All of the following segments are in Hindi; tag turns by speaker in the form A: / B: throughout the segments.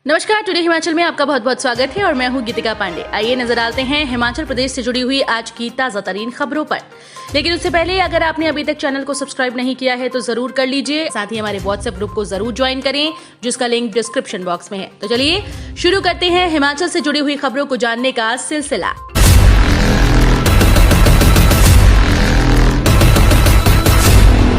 A: नमस्कार, टुडे हिमाचल में आपका बहुत बहुत स्वागत है और मैं हूं गीतिका पांडे। आइए नजर डालते हैं हिमाचल प्रदेश से जुड़ी हुई आज की ताजा तरीन खबरों पर। लेकिन उससे पहले अगर आपने अभी तक चैनल को सब्सक्राइब नहीं किया है तो जरूर कर लीजिए। साथ ही हमारे व्हाट्सएप ग्रुप को जरूर ज्वाइन करें जिसका लिंक डिस्क्रिप्शन बॉक्स में है। तो चलिए शुरू करते हैं हिमाचल से जुड़ी हुई खबरों को जानने का सिलसिला।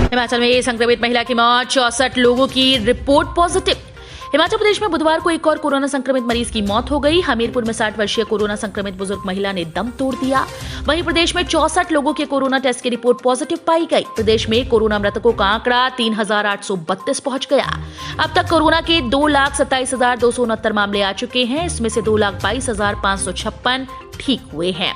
A: हिमाचल में संक्रमित महिला की मौत, 64 लोगों की रिपोर्ट पॉजिटिव। हिमाचल प्रदेश में बुधवार को एक और कोरोना संक्रमित मरीज की मौत हो गई। हमीरपुर में 60 वर्षीय कोरोना संक्रमित बुजुर्ग महिला ने दम तोड़ दिया। वहीं प्रदेश में 64 लोगों के कोरोना टेस्ट की रिपोर्ट पॉजिटिव पाई गई। प्रदेश में कोरोना मृतकों का आंकड़ा 3,832 पहुंच गया। अब तक कोरोना के 2,27,269 मामले आ चुके हैं। इसमें से 2,22,556 ठीक हुए हैं।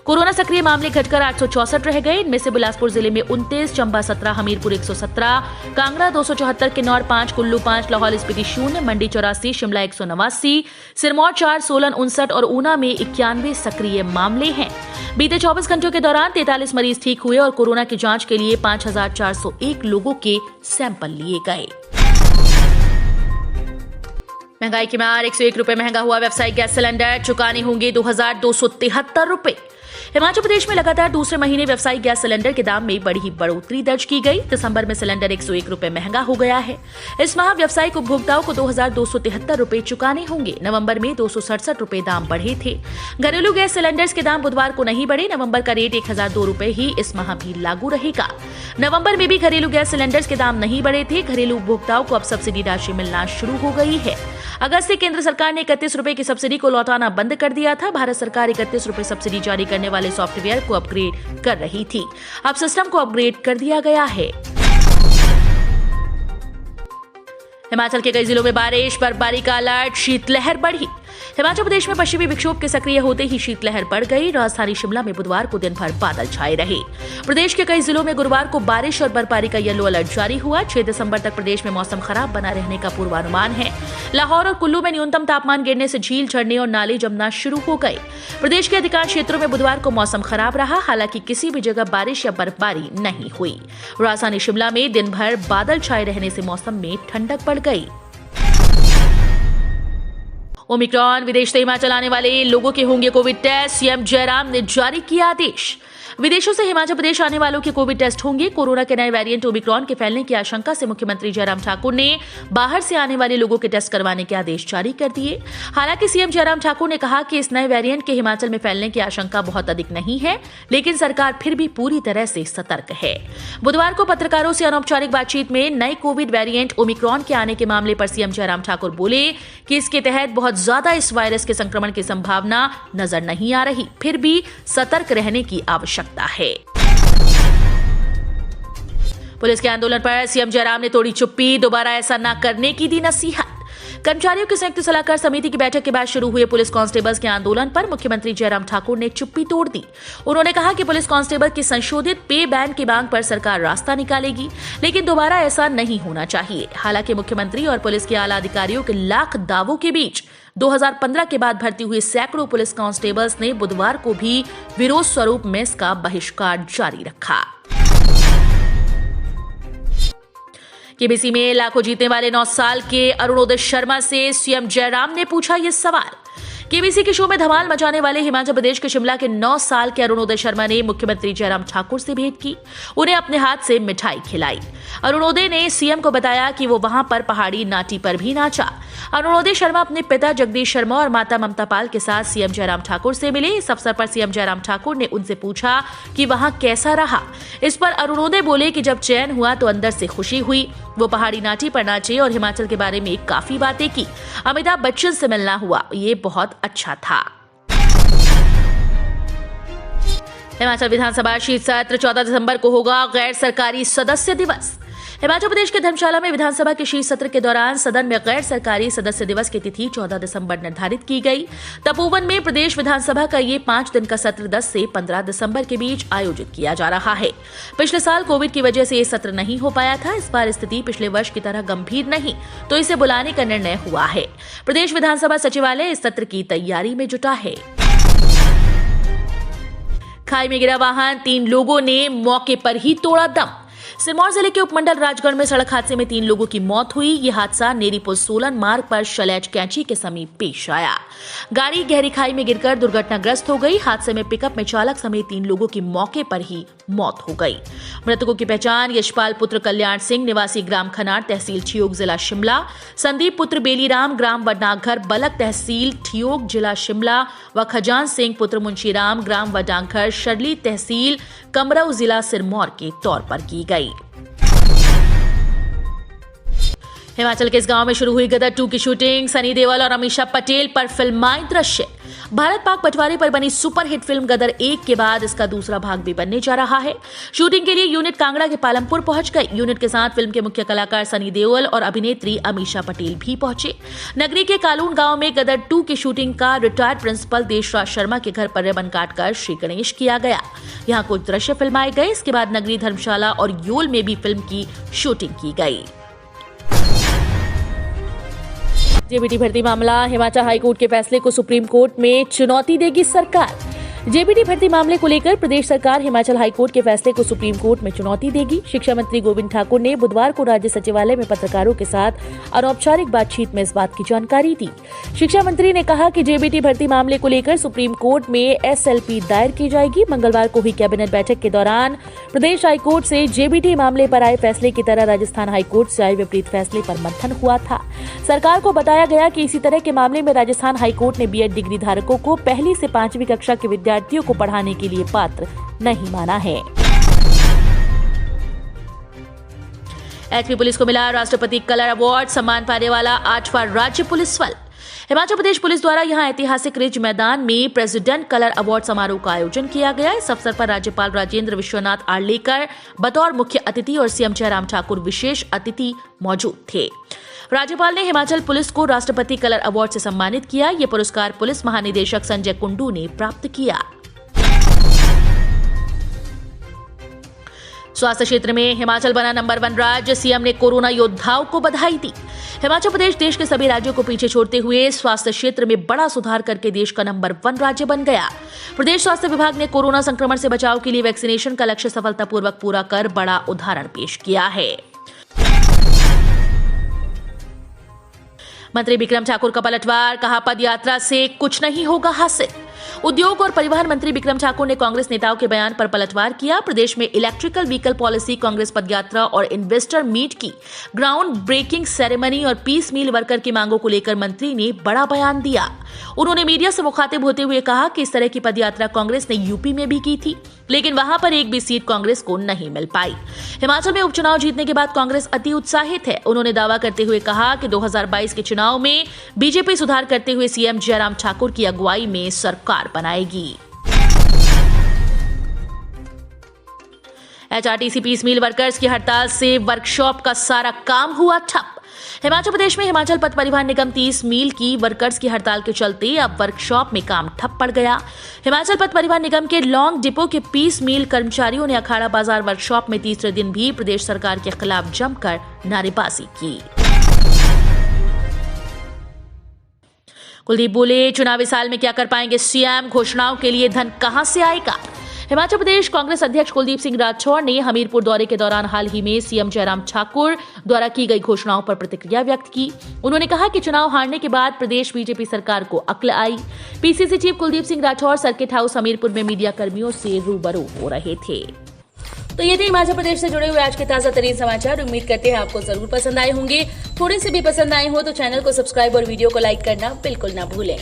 A: कोरोना सक्रिय मामले घटकर 864 रह गए। इनमें से बिलासपुर जिले में 29, चंबा 17, हमीरपुर 117, कांगड़ा 274, किन्नौर 5, कुल्लू 5, लाहौल स्पीति 0, मंडी 84, शिमला 189, सिरमौर 4, सोलन 59 और ऊना में 91 सक्रिय मामले हैं। बीते 24 घंटों के दौरान 43 मरीज ठीक हुए और कोरोना की जांच के लिए 5,401 लोगों के सैंपल लिए गए। महंगाई की मार, 101 रुपए महंगा हुआ व्यावसायिक गैस सिलेंडर, चुकाने होंगे 2,273 रुपए। हिमाचल प्रदेश में लगातार दूसरे महीने व्यावसायिक गैस सिलेंडर के दाम में बड़ी बढ़ोतरी दर्ज की गई। दिसंबर में सिलेंडर 101 रुपए महंगा हो गया है। इस माह व्यावसायिक उपभोक्ताओं को 2,273 रुपए चुकाने होंगे। नवंबर में 267 रुपए दाम बढ़े थे। घरेलू गैस सिलेंडर्स के दाम बुधवार को नहीं बढ़े। नवंबर का रेट 1,002 रुपए ही इस माह भी लागू रहेगा। नवंबर में भी घरेलू गैस सिलेंडर्स के दाम नहीं बढ़े थे। घरेलू उपभोक्ताओं को अब सब्सिडी राशि मिलना शुरू हो गई है। अगस्त से केंद्र सरकार ने 31 रुपए की सब्सिडी को लौटाना बंद कर दिया था। भारत सरकार 31 रुपए सब्सिडी जारी करने वाले सॉफ्टवेयर को अपग्रेड कर रही थी। अब सिस्टम को अपग्रेड कर दिया गया है। हिमाचल के कई जिलों में बारिश, बर्फबारी का अलर्ट, शीतलहर बढ़ी। हिमाचल प्रदेश में पश्चिमी विक्षोभ के सक्रिय होते ही शीतलहर बढ़ गई। राजधानी शिमला में बुधवार को दिन भर बादल छाए रहे। प्रदेश के कई जिलों में गुरुवार को बारिश और बर्फबारी का येलो अलर्ट जारी हुआ। 6 दिसंबर तक प्रदेश में मौसम खराब बना रहने का पूर्वानुमान है। लाहौर और कुल्लू में न्यूनतम तापमान गिरने से झील, झरने और नाले जमना शुरू हो गए। प्रदेश के अधिकांश क्षेत्रों में बुधवार को मौसम खराब रहा। हालांकि किसी भी जगह बारिश या बर्फबारी नहीं हुई। राजधानी शिमला में दिन भर बादल छाए रहने से मौसम में ठंडक बढ़ गई। ओमिक्रॉन, विदेश से हिमाचल आने वाले लोगों के होंगे कोविड टेस्ट। सीएम जयराम ने जारी किया आदेश। विदेशों से हिमाचल प्रदेश आने वालों के कोविड टेस्ट होंगे। कोरोना के नए वेरिएंट ओमिक्रॉन के फैलने की आशंका से मुख्यमंत्री जयराम ठाकुर ने बाहर से आने वाले लोगों के टेस्ट करवाने के आदेश जारी कर दिए। हालांकि सीएम जयराम ठाकुर ने कहा कि इस नए वेरिएंट के हिमाचल में फैलने की आशंका बहुत अधिक नहीं है, लेकिन सरकार फिर भी पूरी तरह से सतर्क है। बुधवार को पत्रकारों से अनौपचारिक बातचीत में नए कोविड वेरिएंट ओमिक्रॉन के आने के मामले पर सीएम जयराम ठाकुर बोले कि इसके तहत बहुत ज्यादा इस वायरस के संक्रमण की संभावना नजर नहीं आ रही, फिर भी सतर्क रहने की आवश्यकता है। पुलिस के आंदोलन पर सीएम जयराम ने तोड़ी चुप्पी, दोबारा ऐसा न करने की दी नसीहत। कर्मचारियों की संयुक्त सलाहकार समिति की बैठक के बाद शुरू हुए पुलिस कांस्टेबल्स के आंदोलन पर मुख्यमंत्री जयराम ठाकुर ने चुप्पी तोड़ दी। उन्होंने कहा कि पुलिस कांस्टेबल की संशोधित पे बैन की मांग पर सरकार रास्ता निकालेगी, लेकिन दोबारा ऐसा नहीं होना चाहिए। हालांकि मुख्यमंत्री और पुलिस के आला अधिकारियों के लाख दावों के बीच 2015 के बाद भर्ती हुए सैकड़ों पुलिस कांस्टेबल्स ने बुधवार को भी विरोध स्वरूप मेस का बहिष्कार जारी रखा। केबीसी में लाखों जीतने वाले 9 साल के अरुणोदय शर्मा से सीएम जयराम ने पूछा ये सवाल। केबीसी के शो में धमाल मचाने वाले हिमाचल प्रदेश के शिमला के 9 साल के अरुणोदय शर्मा ने मुख्यमंत्री जयराम ठाकुर से भेंट की। उन्हें अपने हाथ से मिठाई खिलाई। अरुणोदय ने सीएम को बताया कि वो वहां पर पहाड़ी नाटी पर भी नाचा। अरुणोदय शर्मा अपने पिता जगदीश शर्मा और माता ममता पाल के साथ सीएम जयराम ठाकुर से मिले। इस अवसर पर सीएम जयराम ठाकुर ने उनसे पूछा कि वहां कैसा रहा। इस पर अरुणोदय बोले कि जब चैन हुआ तो अंदर से खुशी हुई। वो पहाड़ी नाटी पर नाचे और हिमाचल के बारे में काफी बातें की। अमिताभ बच्चन से मिलना हुआ, ये बहुत अच्छा था। हिमाचल विधानसभा शीत सत्र 14 दिसंबर को होगा गैर सरकारी सदस्य दिवस। हिमाचल प्रदेश के धर्मशाला में विधानसभा के शीत सत्र के दौरान सदन में गैर सरकारी सदस्य दिवस की तिथि 14 दिसंबर निर्धारित की गई। तपोवन में प्रदेश विधानसभा का ये 5 दिन का सत्र 10 से 15 दिसंबर के बीच आयोजित किया जा रहा है। पिछले साल कोविड की वजह से ये सत्र नहीं हो पाया था। इस बार स्थिति पिछले वर्ष की तरह गंभीर नहीं, तो इसे बुलाने का निर्णय हुआ है। प्रदेश विधानसभा सचिवालय इस सत्र की तैयारी में जुटा है। खाई में गिरा वाहन, 3 लोगों ने मौके पर ही तोड़ा दम। सिरमौर जिले के उपमंडल राजगढ़ में सड़क हादसे में 3 लोगों की मौत हुई। यह हादसा नेरीपुल सोलन मार्ग पर शलैच कैंची के समीप पेश आया। गाड़ी गहरी खाई में गिरकर दुर्घटनाग्रस्त हो गई। हादसे में पिकअप में चालक समेत 3 लोगों की मौके पर ही मौत हो गई। मृतकों की पहचान यशपाल पुत्र कल्याण सिंह निवासी ग्राम खनाड़ तहसील ठियोग जिला शिमला, संदीप पुत्र बेलीराम ग्राम वडनाघर बलक तहसील ठियोग जिला शिमला व खजान सिंह पुत्र मुंशीराम ग्राम वडनाघर शर्ली तहसील कमरऊ जिला सिरमौर के तौर पर की गई। हिमाचल के इस गांव में शुरू हुई गदर 2 की शूटिंग। सनी देओल और अमीषा पटेल पर फिल्माए दृश्य। भारत पाक बंटवारे पर बनी सुपरहिट फिल्म गदर 1 के बाद इसका दूसरा भाग भी बनने जा रहा है। शूटिंग के लिए यूनिट कांगड़ा के पालमपुर पहुंच गई। यूनिट के साथ फिल्म के मुख्य कलाकार सनी देओल और अभिनेत्री अमीषा पटेल भी पहुंचे। नगरी के कालून गांव में गदर 2 की शूटिंग का रिटायर्ड प्रिंसिपल देशराज शर्मा के घर पर रिबन काटकर श्री गणेश किया गया। यहां कुछ दृश्य फिल्माए गए। इसके बाद नगरी, धर्मशाला और योल में भी फिल्म की शूटिंग की गई। जेबीटी भर्ती मामला। हिमाचल हाईकोर्ट के फैसले को सुप्रीम कोर्ट में चुनौती देगी सरकार। जेबीटी भर्ती मामले को लेकर प्रदेश सरकार हिमाचल हाईकोर्ट के फैसले को सुप्रीम कोर्ट में चुनौती देगी। शिक्षा मंत्री गोविंद ठाकुर ने बुधवार को राज्य सचिवालय में पत्रकारों के साथ अनौपचारिक बातचीत में इस बात की जानकारी दी। शिक्षा मंत्री ने कहा कि जेबीटी भर्ती मामले को लेकर सुप्रीम कोर्ट में एसएलपी दायर की जाएगी। मंगलवार को हुई कैबिनेट बैठक के दौरान प्रदेश हाईकोर्ट से जेबीटी मामले पर आए फैसले की तरह राजस्थान हाईकोर्ट से आए विपरीत फैसले पर मंथन हुआ था। सरकार को बताया गया कि इसी तरह के मामले में राजस्थान हाईकोर्ट ने बीएड डिग्री धारकों को 1ली से 5वीं कक्षा के विद्यार्थियों को पढ़ाने के लिए पात्र नहीं माना है। एचपी पुलिस को मिला राष्ट्रपति कलर अवार्ड। सम्मान पाने वाला 8वां राज्य पुलिस बल। हिमाचल प्रदेश पुलिस द्वारा यहां ऐतिहासिक रिज मैदान में प्रेसिडेंट कलर अवार्ड समारोह का आयोजन किया गया। इस अवसर पर राज्यपाल राजेंद्र विश्वनाथ आर्लेकर बतौर मुख्य अतिथि और सीएम जयराम ठाकुर विशेष अतिथि मौजूद थे। राज्यपाल ने हिमाचल पुलिस को राष्ट्रपति कलर अवार्ड से सम्मानित किया। यह पुरस्कार पुलिस महानिदेशक संजय कुंडू ने प्राप्त किया। स्वास्थ्य क्षेत्र में हिमाचल बना नंबर 1 राज्य। सीएम ने कोरोना योद्धाओं को बधाई दी। हिमाचल प्रदेश देश के सभी राज्यों को पीछे छोड़ते हुए स्वास्थ्य क्षेत्र में बड़ा सुधार करके देश का नंबर 1 राज्य बन गया। प्रदेश स्वास्थ्य विभाग ने कोरोना संक्रमण से बचाव के लिए वैक्सीनेशन का लक्ष्य सफलतापूर्वक पूरा कर बड़ा उदाहरण पेश किया है। मंत्री बिक्रम ठाकुर का पलटवार। कहा, पद यात्रा से कुछ नहीं होगा हासिल। उद्योग और परिवहन मंत्री बिक्रम ठाकुर ने कांग्रेस नेताओं के बयान पर पलटवार किया। प्रदेश में इलेक्ट्रिकल व्हीकल पॉलिसी, कांग्रेस पदयात्रा और इन्वेस्टर मीट की ग्राउंड ब्रेकिंग सेरेमनी और पीस मील वर्कर की मांगों को लेकर मंत्री ने बड़ा बयान दिया। उन्होंने मीडिया से मुखातिब होते हुए कहा कि इस तरह की पदयात्रा कांग्रेस ने यूपी में भी की थी, लेकिन वहां पर एक भी सीट कांग्रेस को नहीं मिल पाई। हिमाचल में उपचुनाव जीतने के बाद कांग्रेस अति उत्साहित है। उन्होंने दावा करते हुए कहा कि 2022 के चुनाव में बीजेपी सुधार करते हुए सीएम जयराम ठाकुर की अगुवाई में सरकार बनाएगी। एचआरटीसी पीस मील वर्कर्स की हड़ताल से वर्कशॉप का सारा काम हुआ ठप। हिमाचल प्रदेश में हिमाचल पथ परिवहन निगम 30 मील की वर्कर्स की हड़ताल के चलते अब वर्कशॉप में काम ठप पड़ गया। हिमाचल पथ परिवहन निगम के लॉन्ग डिपो के 20 मील कर्मचारियों ने अखाड़ा बाजार वर्कशॉप में तीसरे दिन भी प्रदेश सरकार के खिलाफ जमकर नारेबाजी की। कुलदीप बोले, चुनावी साल में क्या कर पाएंगे सीएम, घोषणाओं के लिए धन कहां से आएगा। हिमाचल प्रदेश कांग्रेस अध्यक्ष कुलदीप सिंह राठौर ने हमीरपुर दौरे के दौरान हाल ही में सीएम जयराम ठाकुर द्वारा की गई घोषणाओं पर प्रतिक्रिया व्यक्त की। उन्होंने कहा कि चुनाव हारने के बाद प्रदेश बीजेपी सरकार को अक्ल आई। PCC chief Kuldeep Singh Rathore circuit house Hamirpur में मीडिया कर्मियों से रूबरू हो रहे थे। तो ये थे हिमाचल प्रदेश से जुड़े हुए आज के ताजा तरीन समाचार। उम्मीद करते हैं आपको जरूर पसंद आए होंगे। थोड़े से भी पसंद आए हो तो चैनल को सब्सक्राइब और वीडियो को लाइक करना बिल्कुल ना भूलें।